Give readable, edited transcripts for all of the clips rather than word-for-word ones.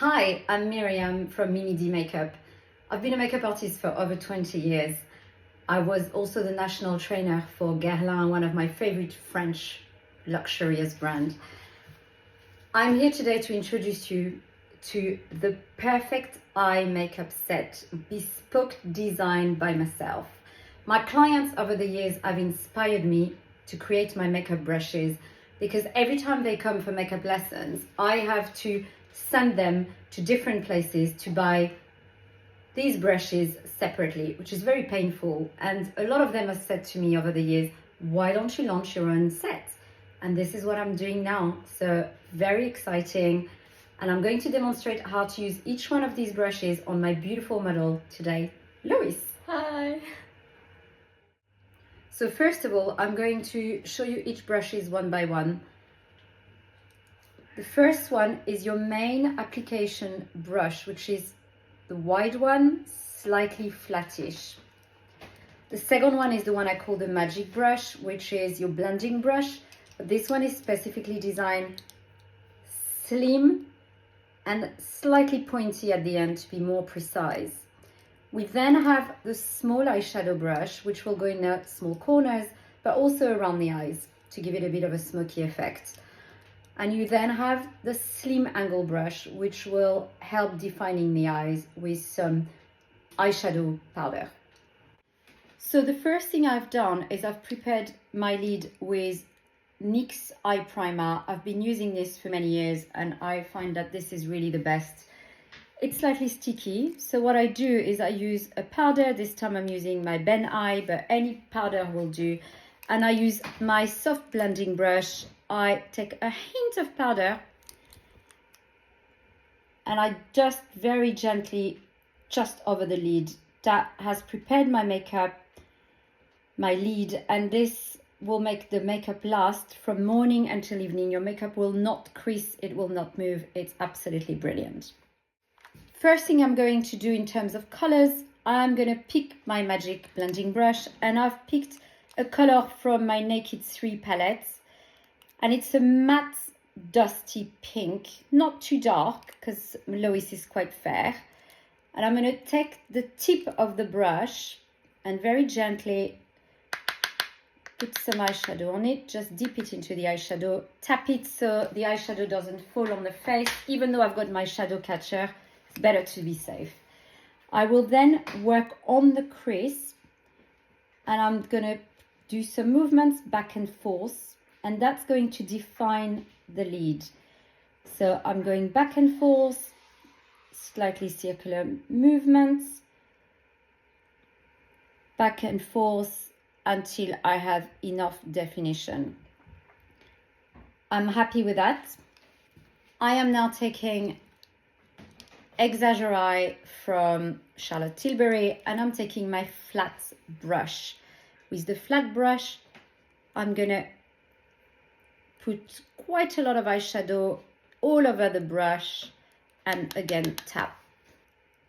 Hi, I'm Myriam from Mimi D Makeup. I've been a makeup artist for over 20 years. I was also the national trainer for Guerlain, one of my favorite French luxurious brands. I'm here today to introduce you to the perfect eye makeup set, bespoke designed by myself. My clients over the years have inspired me to create my makeup brushes because every time they come for makeup lessons, I have to send them to different places to buy these brushes separately, which is very painful. And a lot of them have said to me over the years, why don't you launch your own set? And this is what I'm doing now. So very exciting. And I'm going to demonstrate how to use each one of these brushes on my beautiful model today, Lois. Hi! So first of all, I'm going to show you each brushes one by one. The first one is your main application brush, which is the wide one, slightly flattish. The second one is the one I call the magic brush, which is your blending brush. This one is specifically designed slim and slightly pointy at the end to be more precise. We then have the small eyeshadow brush, which will go in the small corners, but also around the eyes to give it a bit of a smoky effect. And you then have the slim angle brush, which will help defining the eyes with some eyeshadow powder. So the first thing I've done is I've prepared my lid with NYX eye primer. I've been using this for many years and I find that this is really the best. It's slightly sticky, so what I do is I use a powder. This time I'm using my Ben Eye, but any powder will do. And I use my soft blending brush. I take a hint of powder and I just very gently just over the lid. That has prepared my makeup, my lid, and this will make the makeup last from morning until evening. Your makeup will not crease, it will not move. It's absolutely brilliant. First thing I'm going to do in terms of colors, I'm going to pick my magic blending brush, and I've picked a color from my Naked 3 palette. And it's a matte dusty pink, not too dark because Lois is quite fair. And I'm going to take the tip of the brush and very gently put some eyeshadow on it. Just dip it into the eyeshadow, tap it so the eyeshadow doesn't fall on the face. Even though I've got my shadow catcher, it's better to be safe. I will then work on the crease and I'm going to do some movements back and forth. And that's going to define the lid. So I'm going back and forth, slightly circular movements, back and forth until I have enough definition. I'm happy with that. I am now taking Exaggerate from Charlotte Tilbury and I'm taking my flat brush. With the flat brush, I'm gonna put quite a lot of eyeshadow all over the brush and again tap.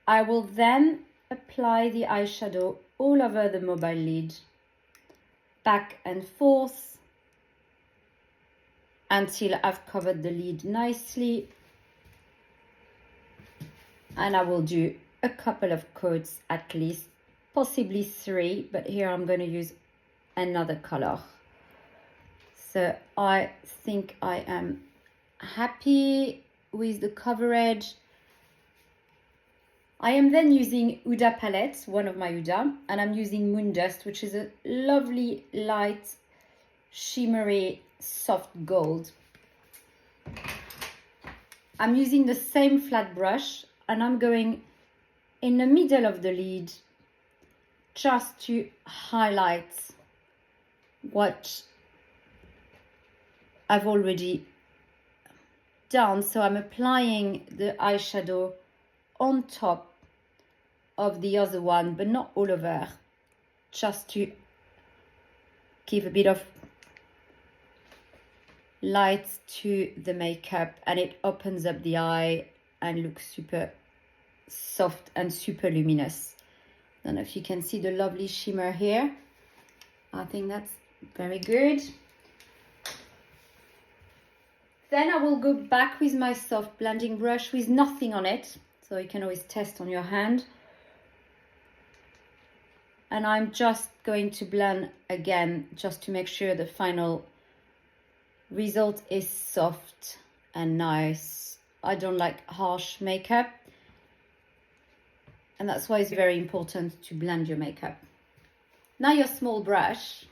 I will then apply the eyeshadow all over the mobile lid, back and forth until I've covered the lid nicely. And I will do a couple of coats at least, possibly 3, but here I'm going to use another color. So I think I am happy with the coverage. I am then using Huda palette, one of my Huda, and I'm using Moon Dust, which is a lovely, light, shimmery, soft gold. I'm using the same flat brush and I'm going in the middle of the lid just to highlight what I've already done. So I'm applying the eyeshadow on top of the other one, but not all over, just to give a bit of light to the makeup, and it opens up the eye and looks super soft and super luminous. I don't know if you can see the lovely shimmer here. I think that's very good. Then I will go back with my soft blending brush with nothing on it, so you can always test on your hand. And I'm just going to blend again, just to make sure the final result is soft and nice. I don't like harsh makeup, and that's why it's very important to blend your makeup. Now your small brush.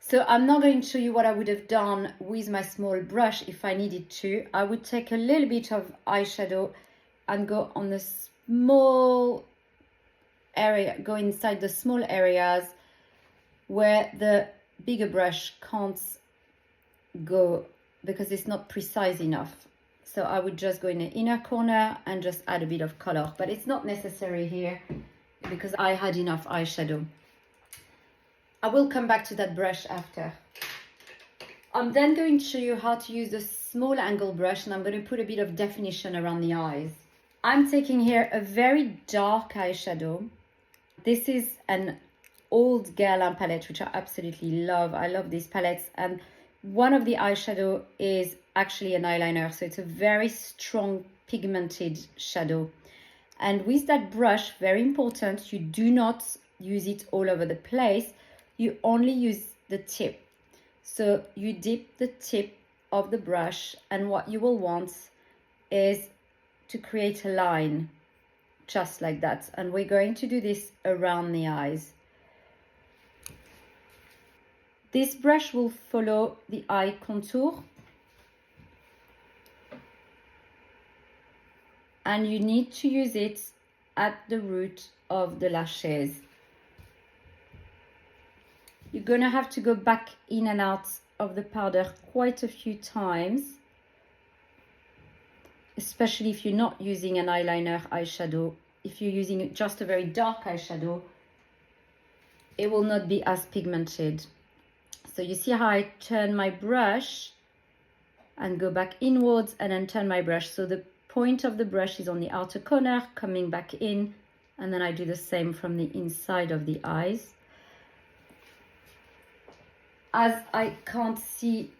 So I'm not going to show you what I would have done with my small brush if I needed to. I would take a little bit of eyeshadow and go on the small area, go inside the small areas where the bigger brush can't go because it's not precise enough. So I would just go in the inner corner and just add a bit of color, but it's not necessary here because I had enough eyeshadow. I will come back to that brush after. I'm then going to show you how to use the small angle brush, and I'm going to put a bit of definition around the eyes. I'm taking here a very dark eyeshadow. This is an old Guerlain palette, which I absolutely love. I love these palettes, and one of the eyeshadow is actually an eyeliner, so it's a very strong pigmented shadow. And with that brush, very important, you do not use it all over the place. You only use the tip. So you dip the tip of the brush, and what you will want is to create a line just like that. And we're going to do this around the eyes. This brush will follow the eye contour, and you need to use it at the root of the lashes. You're gonna have to go back in and out of the powder quite a few times, especially if you're not using an eyeliner eyeshadow. If you're using just a very dark eyeshadow, it will not be as pigmented. So you see how I turn my brush and go back inwards and then turn my brush. So the point of the brush is on the outer corner, coming back in, and then I do the same from the inside of the eyes. As I can't see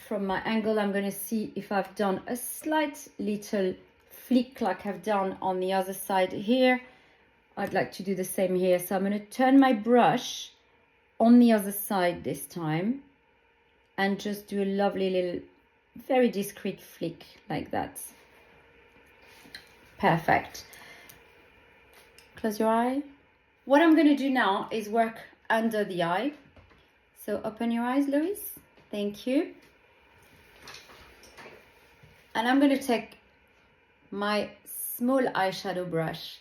from my angle, I'm going to see if I've done a slight little flick like I've done on the other side here. I'd like to do the same here. So I'm going to turn my brush on the other side this time and just do a lovely little, very discreet flick like that. Perfect. Close your eye. What I'm going to do now is work under the eye. So open your eyes, Louise. Thank you. And I'm going to take my small eyeshadow brush.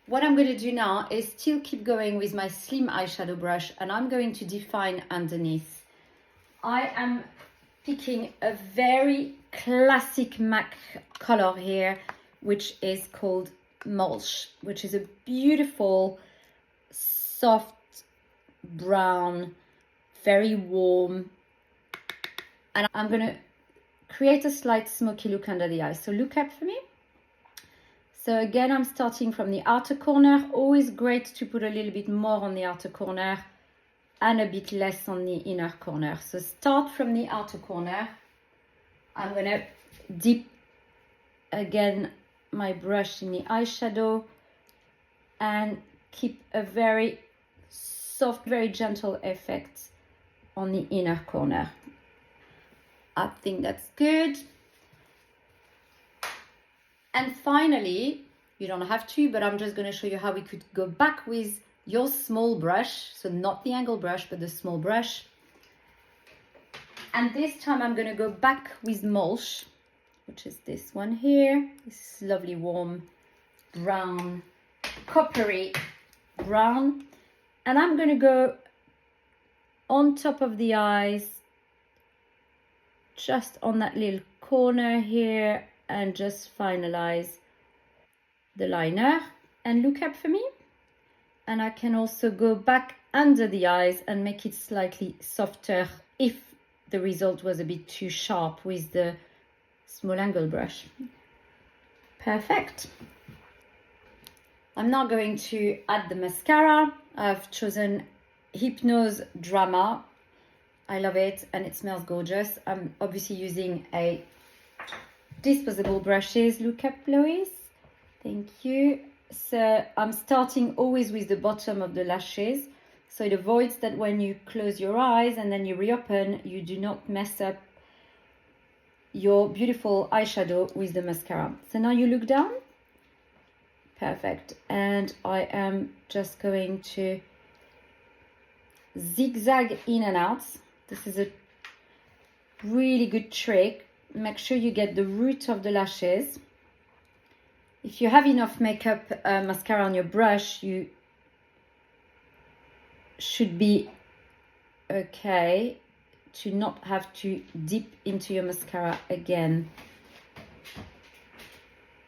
What I'm going to do now is still keep going with my slim eyeshadow brush, and I'm going to define underneath. I am picking a very classic MAC color here, which is called Mulch, which is a beautiful soft brown, very warm, and I'm going to create a slight smoky look under the eye. So look up for me. So again, I'm starting from the outer corner. Always great to put a little bit more on the outer corner and a bit less on the inner corner. So start from the outer corner. I'm going to dip again my brush in the eyeshadow and keep a very soft, very gentle effect on the inner corner. I think that's good. And finally, you don't have to, but I'm just going to show you how we could go back with your small brush. So not the angle brush, but the small brush. And this time I'm going to go back with Mulch, which is this one here. This lovely warm brown, coppery brown. And I'm going to go on top of the eyes, just on that little corner here, and just finalize the liner. And look up for me. And I can also go back under the eyes and make it slightly softer if the result was a bit too sharp with the small angle brush. Perfect. I'm now going to add the mascara. I've chosen Hypnose Drama. I love it and it smells gorgeous. I'm obviously using a disposable brushes. Look up, Lois. Thank you. So I'm starting always with the bottom of the lashes. So it avoids that when you close your eyes and then you reopen, you do not mess up your beautiful eyeshadow with the mascara. So now you look down. Perfect. And I am just going to zigzag in and out. This is a really good trick. Make sure you get the root of the lashes. If you have enough makeup mascara on your brush, you should be okay to not have to dip into your mascara again.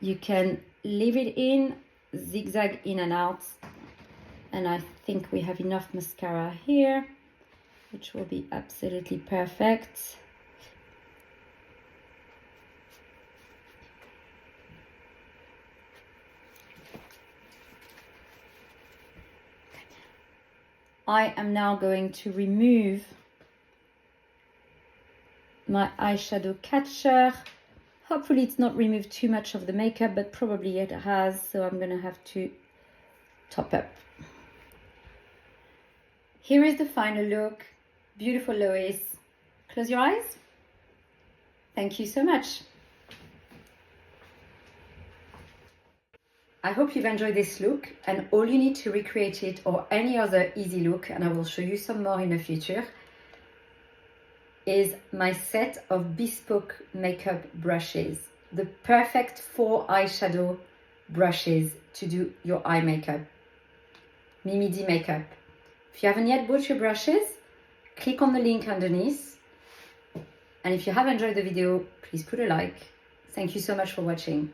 You can leave it in, zigzag in and out, and I think we have enough mascara here, which will be absolutely perfect. I am now going to remove my eyeshadow catcher. Hopefully it's not removed too much of the makeup, but probably it has, so I'm gonna have to top up. Here is the final look. Beautiful, Lois. Close your eyes. Thank you so much. I hope you've enjoyed this look, and all you need to recreate it or any other easy look, and I will show you some more in the future, is my set of Bespoke makeup brushes. The perfect 4 eyeshadow brushes to do your eye makeup. Mimi D Makeup. If you haven't yet bought your brushes, click on the link underneath. And if you have enjoyed the video, please put a like. Thank you so much for watching.